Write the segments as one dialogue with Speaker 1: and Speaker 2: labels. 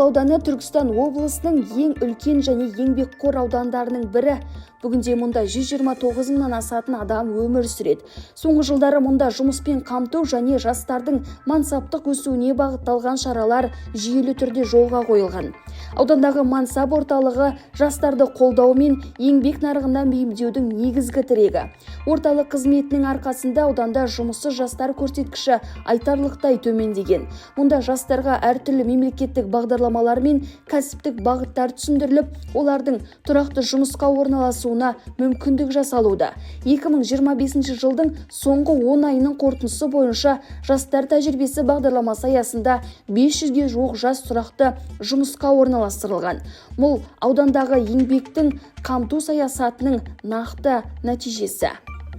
Speaker 1: Мақтаарал ауданы Түркістан облысының ең үлкен және еңбекқор аудандарының бірі. Бүгінде мұнда 129 мыңнан асатын адам өмір сүреді. Соңғы жылдары мұнда жұмыспен қамту және жастардың мансаптық өсуіне бағытталған шаралар жүйелі түрде жолға қойылған. Аудандағы мансап орталығы жастарды қолдау мен еңбек нарығына бейімдеудің негізгі тірегі. Орталық қызметінің арқасында ауданда жұмыссыз жастар көрсеткіші айтарлықтай төмендеген. Мұнда жастарға әртүрлі мемлекеттік бағдарламалар мен кәсіптік бағыттар түсіндіріліп, олардың тұрақты жұмысқа орналасуына мүмкіндік жасалуда. 2025 жылдың соңғы 10 айының қорытындысы бойынша жастар тәжірибесі бағдарламасы аясында 500-ге жуық жас тұрақты жұмысқа орналастырылған. Бұл аудандағы еңбектің қамту саясатының нақты нәтижесі.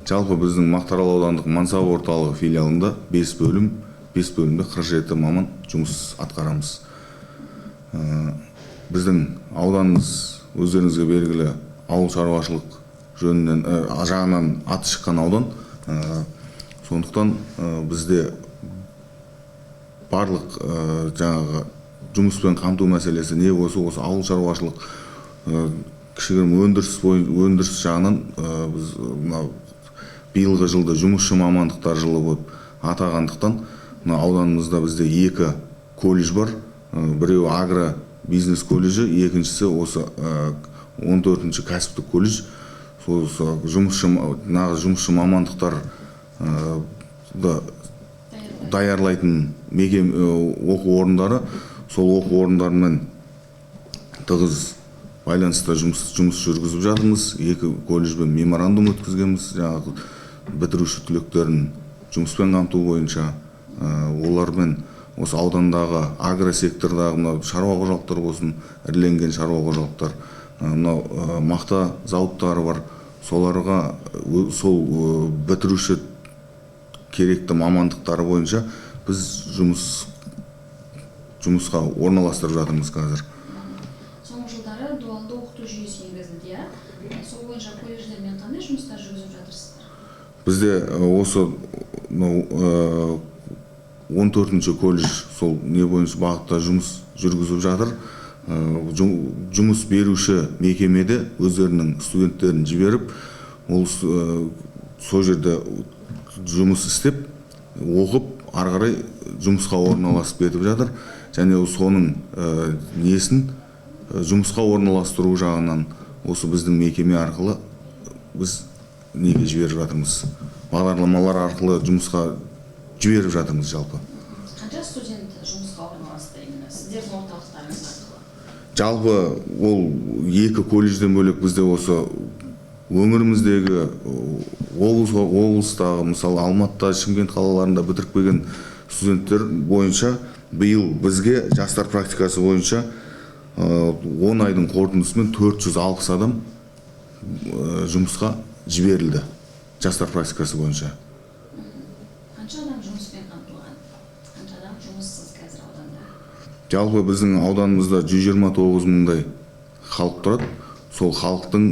Speaker 2: Жалпы біздің Мақтаарал аудандық мансап орталығы филиалында 5 бөлімде 47 маман жұмыс атқарамыз. Біздің ауданымыз өздеріңізге белгілі ауыл шаруашылық жөнінен жағынан аты шыққан аудан. Сондықтан бізде барлық жаңағы жұмыспен қамту мәселесі не осы ауыл шаруашылық кішігірім өндіріс жағынан біз биылғы жылды жұмысшы мамандықтар жылы болып атағандықтан ауданымызда бізде 2 колледж бар. Біреуі агро бизнес колледжі, екіншісі осы 14-ші кәсіптік колледж. Жұмысшы мамандықтар даярлайтын оқу орындары, сол оқу орындарымен тығыз байланыста жұмыс жүргізіп жатырмыз. 2 колледжбен меморандум өткізгенбіз, жаңағы бітіруші түлектерін жұмыспен қамту бойынша. Олармен осы аудандағы агросектордағы шаруа қожалықтар болсын, іріленген шаруа қожалықтар, мақта зауыттары бар, соларға сол бітіруші керекті мамандықтары бойынша біз жұмысқа орналастырып жатырмыз қазір.
Speaker 3: Соңғы жылдары дуалды оқыту жүйесі енгізілді, сол бойынша колледждермен қандай жұмыстар жүргізіп жатырсыздар?
Speaker 2: Бізде осы 14-ші колледж сол не бойынша бағытта жұмыс жүргізіп жатыр. Жұмыс беруші мекемеде өздерінің студенттерін жіберіп, ол сол жерде жұмыс істеп, оқып, ары қарай жұмысқа орналасып кетіп жатыр. Және соның несін жұмысқа орналастыру жағынан осы біздің мекеме арқылы біз неге жіберіп жатырмыз. Бағдарламалар арқылы жұмысқа жіберіп жатырмыз жалпы.
Speaker 3: Қанша студент жұмысқа орналасты именно сіздердің орталықтарыңыз арқылы?
Speaker 2: Жалпы ол 2 колледжден бөлек бізде осы өңіріміздегі облыстағы, мысалы Алматыда, Шымкент қалаларында бітіріп келген студенттер бойынша биыл бізге жастар практикасы бойынша 10 айдың қорытындысымен 460 адам жұмысқа жіберілді. Жастар практикасы бойынша.
Speaker 3: Қанша адам жұмыспен қамтылған? Қанша адам жұмыссыз қазір ауданда?
Speaker 2: Жалпы біздің ауданымызда 129 мыңдай халық тұрады. Сол халықтың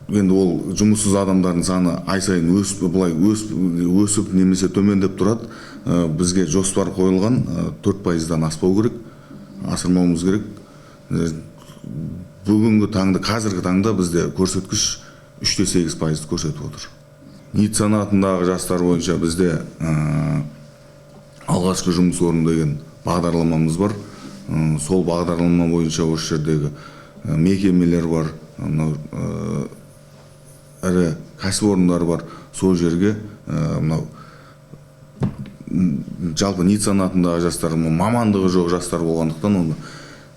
Speaker 2: енді ол жұмыссыз адамдардың саны ай сайын өсіп немесе төмендеп тұрады. Бізге жоспар қойылған 4%-дан аспау керек, асырмауымыз керек. Қазіргі таңда бізде көрсеткіш 3-8% көрсетіп отыр. НИТ санатындағы жастар бойынша бізде алғашқы жұмыс орны деген бағдарламамыз бар. Сол бағдарлама бойынша осы жердегі мекемелер бар, ірі кәсіпорындар бар. Сол жерге жалпы НИТ санатындағы жастар, мамандығы жоқ жастар болғандықтан оны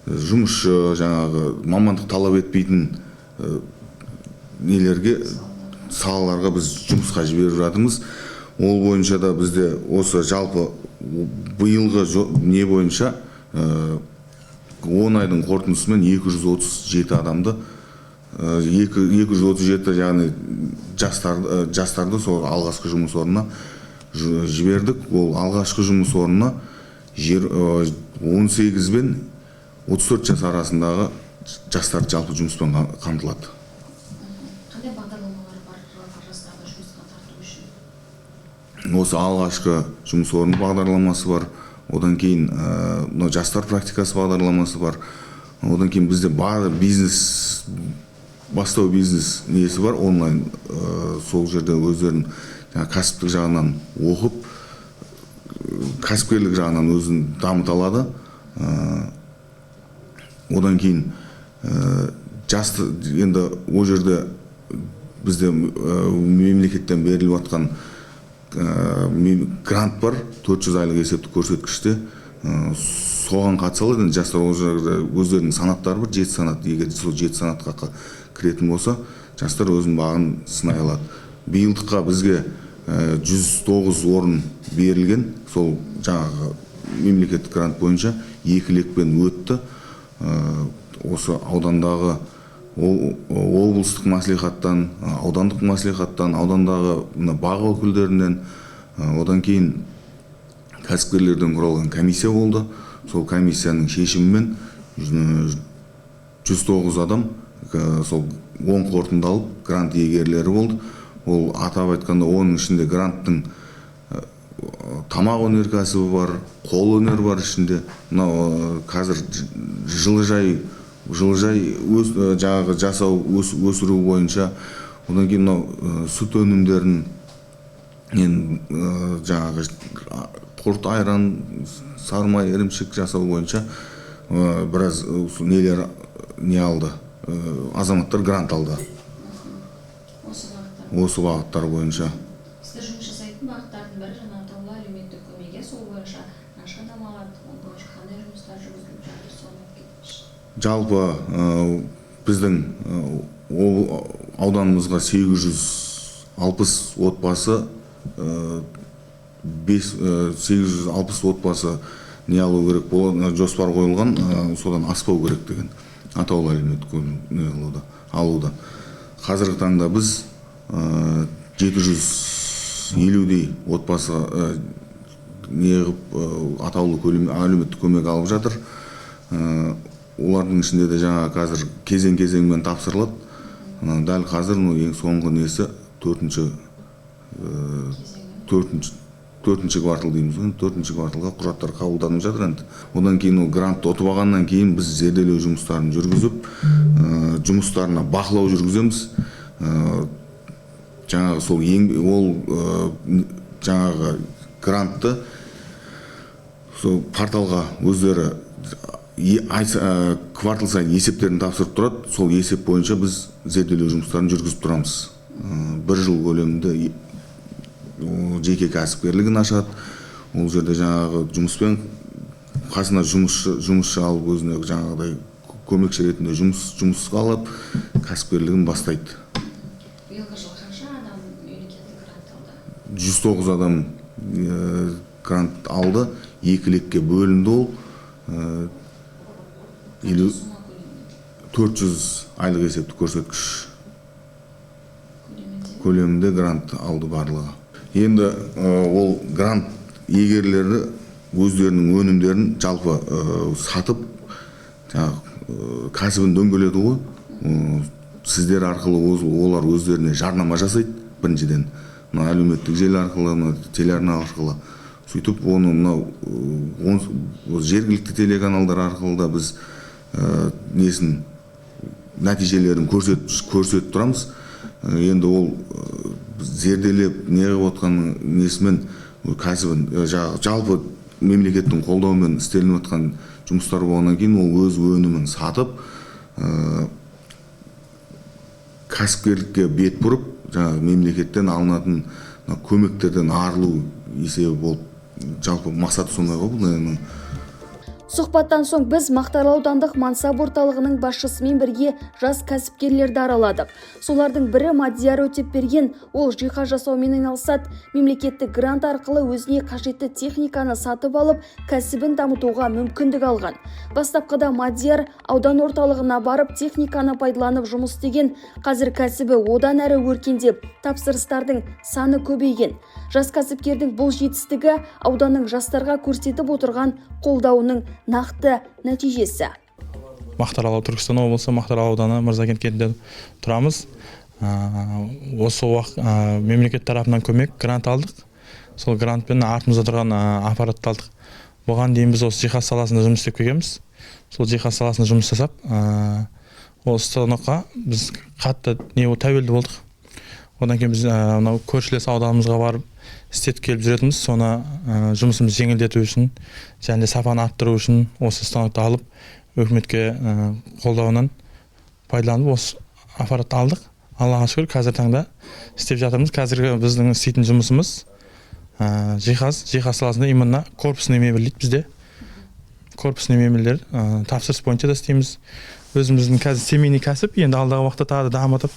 Speaker 2: жұмысшы, жаңағы мамандық талап етпейтін нелерге, салаларға біз жұмысқа жіберіп жатырмыз. Ол бойынша да бізде осы жалпы биылғы не бойынша 10 айдың қорытындысымен 237 адамды 237 яғни жастарды сол алғашқы жұмыс орнына жібердік. Ол алғашқы жұмыс орнына 18 бен 34 жас арасындағы жастар жалпы жұмыспен қамтылады.
Speaker 3: Қандай бағдарламалар бар жастарды жұмысқа тарту үшін?
Speaker 2: Осы алғашқы жұмыс орны бағдарламасы бар. Одан кейін мына жастар практикасы бағдарламасы бар. Одан кейін бізде бар бизнес, бастау бизнес несі бар онлайн. Сол жерде өздерін кәсіптік жағынан оқып, кәсіпкерлік жағынан өзін дамыта алады. Одан кейін жасты енді о жерде бізде мемлекеттен беріліп жатқан грант бар, 400 айлық есептік көрсеткіште. Соған қатыса алады. Жастар ол жерде өздерінің санаттары бар, 7 санат. Егер сол 7 санатқа кіретін болса, жастар өзінің бағын сынай алады. Биылдыққа бізге 109 орын берілген, сол жаңағы мемлекеттік грант бойынша 2 лекпен өтті. Осы аудандағы облыстық мәслихаттан, аудандық мәслихаттан, аудандағы бақ өкілдерінен, одан кейін кәсіпкерлерден құралған комиссия болды. Сол комиссияның шешімімен 109 адам сол 10 қорытындалып грант иегерлері болды. Ол атап айтқанда оның ішінде гранттың тамақ өнеркәсібі бар, қол өнер бар ішінде. Мынау қазір жылыжай жаңағы жасау, өсіру бойынша, одан кейін мынау сүт өнімдерін, жаңағы құрт, айран, сармай, ірімшік жасау бойынша біраз нелер не алды, азаматтар грант алды. Осы бағыттар бойынша.
Speaker 3: Сіздер жұмыс жасайтын бағыттардың бірі жаңа атаулы әлеуметтік көмекке, сол бойынша қанша адам алады, ол бойынша қандай жұмыстар жүргізіліп жатыр, соны кетіңізші.
Speaker 2: Жалпы біздің ауданымызға 860 отбасы 860 отбасы не алу керек болады, жоспар қойылған, содан аспау керек деген атаулы әлеуметтік алуда. Қазіргі таңда біз 750-дей отбасы неғып атаулы әлеуметтік көмек алып жатыр. Олардың ішінде де жаңа қазір кезең-кезеңмен тапсырылады. Дәл қазір ең соңғы несі 4-ші квартал дейміз. 4-ші кварталға құжаттар қабылданып жатыр енді. Одан кейін грантты ұтып алғаннан кейін біз зерделеу жұмыстарын жүргізіп, жұмыстарына бақылау жүргіземіз. Жаңағы сол жаңағы грантты сол порталға өздері квартал сайын есептерін тапсырып тұрады. Сол есеп бойынша біз зерделеу жұмыстарын жүргізіп тұрамыз. Бір жыл көлемінде жеке кәсіпкерлігін ашады. Ол жерде жаңағы жұмыспен қасына жұмысшы алып, өзіне жаңағыдай көмекші ретінде жұмысқа алып, кәсіпкерлігін бастайды.
Speaker 3: Биылғы жылы қанша адам мемлекеттік грант алды?
Speaker 2: 109 адам грант алды, 2 лекке бөлінді ол. 400 айлық есептік көрсеткіш көлемінде грант алды барлығы. Енді ол грант иегерлері өздерінің өнімдерін жалпы сатып, кәсібін дөңгелету ғой. Сіздер арқылы олар өздеріне жарнама жасайды, біріншіден. Әлеуметтік желі арқылы, телеарна арқылы. Сөйтіп, оны жергілікті телеканалдар арқылы да біз нәтижелерін көрсетіп тұрамыз. Енді ол зерделеп неғып отқан несімен кәсібін жалпы мемлекеттің қолдауымен істелініп отқан жұмыстар болғаннан кейін ол өз өнімін сатып, кәсіпкерлікке бет бұрып, мемлекеттен алынатын көмектерден арылу есебі болып, жалпы мақсаты сондай ғой.
Speaker 1: Сұхбаттан соң біз Мақтаарал аудандық мансап орталығының басшысымен бірге жас кәсіпкерлерді араладық. Солардың бірі Мадияр Өтепберген, ол жиһаз жасаумен айналысады. Мемлекеттік грант арқылы өзіне қажетті техниканы сатып алып, кәсібін дамытуға мүмкіндік алған. Бастапқыда Мадияр аудан орталығына барып техниканы пайдаланып жұмыс істеген. Қазір кәсібі одан әрі өркендеп, тапсырыстардың саны көбейген. Жас кәсіпкердің бұл жетістігі ауданның жастарға көрсетіп отырған қолдауының нақты нәтижесі.
Speaker 4: Мақтаарал Түркістан облысы Мақтаарал ауданы Мырзакент кентінде тұрамыз. Осы мемлекет тарапынан көмек грант алдық. Сол грантпен артымызда тұрған аппаратты алдық. бұған дейін біз осы жиһаз саласында жұмыс істеп келгенбіз. Сол жиһаз саласында жұмыс жасап, осы станокқа біз қатты тәуелді болдық. Одан кейін біз мынау көршілес ауданымызға барып істетіп келіп жүретінбіз. Соны жұмысымызды жеңілдету үшін және сапаны арттыру үшін осы станокты алып, өкіметке қолдауынан пайдаланып осы аппаратты алдық. Аллаға шүкір, қазір таңда істеп жатырмыз. Қазіргі біздің істейтін жұмысымыз жиһаз саласында именно корпусный мебель дейді бізде. Корпусный мебельдер тапсырыс бойынша да істейміз. Өзіміздің қазір семейный кәсіп, енді алдағы уақытта тағы да дамытып,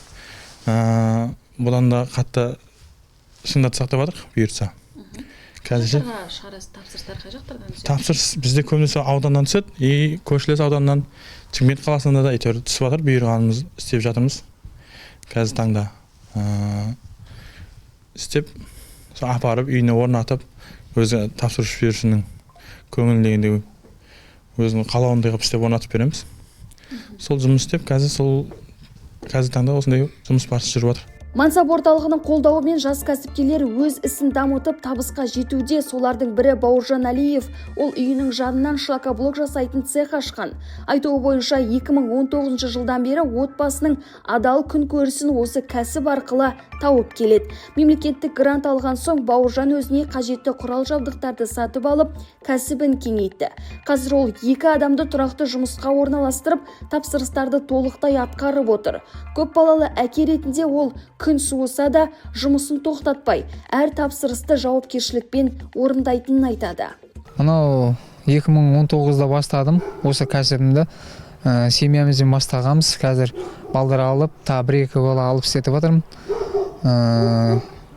Speaker 4: бұдан да қатты шыңдатсақ деп жатырмық, бұйыртса. Қазірше
Speaker 3: тапсырыстар қай жақтардан түседі?
Speaker 4: Тапсырыс бізде көбінесе ауданнан түседі, көршілес ауданнан, Шымкент қаласында да әйтеуір түсіп жатыр, бұйырғанымыз істеп жатырмыз. Қазір таңда істеп, апарып, үйіне орнатып, өзі тапсырыс берушінің көңілдегенде өзінің қалауындай қылып істеп орнатып береміз. Сол жұмыс істеп, қазір таңда осындай жұмыс барысы жүріп жатыр.
Speaker 1: Мансап орталығының қолдауымен жас кәсіпкерлер өз ісін дамытып табысқа жетуде. Солардың бірі Бауыржан Алиев. Ол үйінің жанынан шлакоблок жасайтын цех ашқан. Айтуы бойынша 2019 жылдан бері отбасының адал күн көрісін осы кәсіп арқылы тауып келеді. Мемлекеттік грант алған соң Бауыржан өзіне қажетті құрал жабдықтарды сатып алып, кәсібін кеңейтті. Қазір ол 2 адамды тұрақты жұмысқа орналастырып, тапсырыстарды толықтай атқарып отыр. Көп балалы әке ретінде ол күн суыса да жұмысын тоқтатпай, әр тапсырысты жауапкершілікпен орындайтынын айтады.
Speaker 5: Мынау 2019-да бастадым осы кәсібімді. Семьямызбен бастағанбыз. Қазір балдар алып, 1-2 бала алып істетіп жатырмын.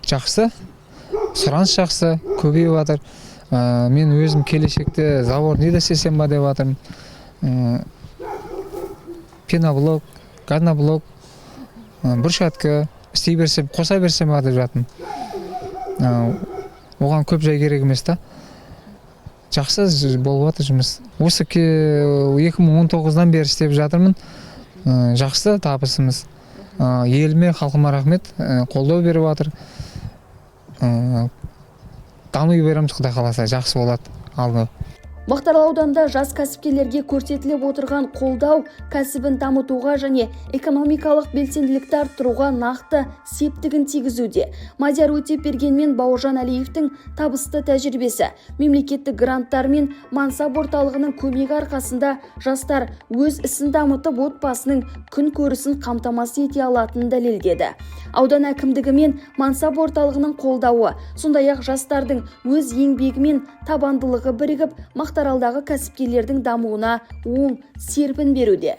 Speaker 5: Жақсы, сұраныс жақсы, көбейіп жатыр. Мен өзім келешекте заводный да істесем ба деп жатырмын. Пеноблок, газоблок, брусчатка істей берсем, қоса берсем ба деп жатырмын. Оған көп жай керек емес та. Жақсы болып жатыр жұмыс. Осы 2019-дан бері істеп жатырмын. Жақсы табысымыз. Еліме, халқыма рахмет, қолдау беріп жатыр. Дамый береміз, Құдай қаласа, жақсы болады алды.
Speaker 1: Мақтаарал ауданында жас кәсіпкерлерге көрсетіліп отырған қолдау кәсібін дамытуға және экономикалық белсенділікті арттыруға нақты септігін тигізуде. Мадияр Өтепберген мен Бауыржан Алиевтің табысты тәжірибесі, мемлекеттік гранттар мен Мансап орталығының көмегі арқасында жастар өз ісін дамытып, отбасының күн көрісін қамтамасыз ете алатынын дәлелдеді. Аудан әкімдігі мен Мансап орталығының қолдауы, сондай-ақ жастардың өз еңбегі мен табандылығы бірігіп, Мақтааралдағы кәсіпкерлердің дамуына оң серпін беруде.